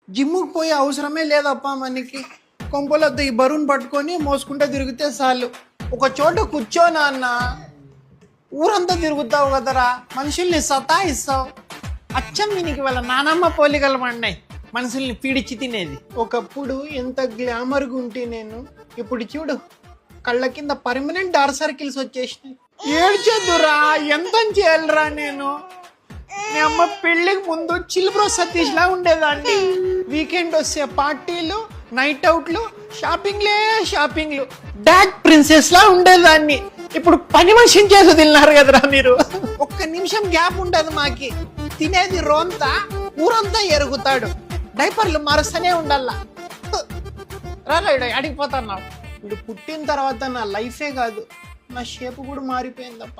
జిమ్ముకు పోయే అవసరమే లేదప్ప మనకి. కొంపలతో ఈ బరువును పట్టుకొని మోసుకుంటూ తిరిగితే చాలు. ఒక చోట కూర్చో నాన్న, ఊరంతా తిరుగుతావు కదరా, మనుషుల్ని సతాయిస్తావు. అచ్చం దీనికి వాళ్ళ నానమ్మ పోలికలు పడినాయి, మనుషుల్ని పీడిచి తినేది. ఒకప్పుడు ఎంత గ్లామర్గా ఉంటే నేను, ఇప్పుడు చూడు కళ్ళ కింద పర్మనెంట్ డార్క్ సర్కిల్స్ వచ్చేసినాయి. ఏడ్చేద్దురా, ఎంత చేయాలరా నేను. మీ అమ్మ పెళ్ళికి ముందు చిల్బ్రో సతీష్ లా ఉండేదాన్ని. వీకెండ్ వస్తే పార్టీలు, నైట్ అవుట్లు, షాపింగ్లు, డాడ్ ప్రిన్సెస్ లా ఉండేదాన్ని. ఇప్పుడు పని మనిషిని చేసి తిన్నారు కదరా మీరు. ఒక్క నిమిషం గ్యాప్ ఉండదు మాకి. తినేది రోంతా, ఊరంతా ఎరుగుతాడు. డైపర్లు మారుస్తూనే ఉండాలా. రాలేడు అడిగిపోతున్నావు. ఇప్పుడు పుట్టిన తర్వాత నా లైఫే కాదు, నా షేప్ కూడా మారిపోయిందప్ప.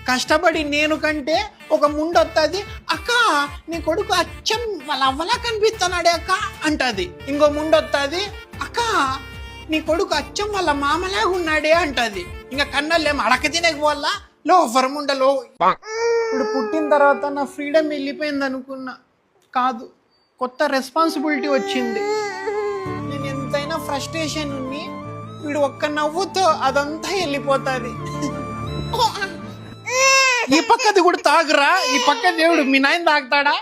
కష్టపడి నేను కంటే ఒక ముండొస్తుంది, అక్క నీ కొడుకు అచ్చం వాళ్ళ అవ్వలా కనిపిస్తున్నాడే అక్క అంటది. ఇంకో ముండొస్తుంది, అక్క నీ కొడుకు అచ్చం వాళ్ళ మామలాగా ఉన్నాడే అంటది. ఇంకా కన్నోళ్ళేమో అడక తినకపోవాలా, లో ఫర్ముండలో. ఇప్పుడు పుట్టిన తర్వాత నా ఫ్రీడమ్ వెళ్ళిపోయింది అనుకున్నా, కాదు, కొత్త రెస్పాన్సిబిలిటీ వచ్చింది. నేను ఎంతైనా ఫ్రస్ట్రేషన్ ఉన్ని, వీడు ఒక్క నవ్వుతో అదంతా వెళ్ళిపోతుంది. ఈ పక్కది కూడా తాగురా, ఈ పక్క దేవుడు మీ నాయన తాగుతాడా?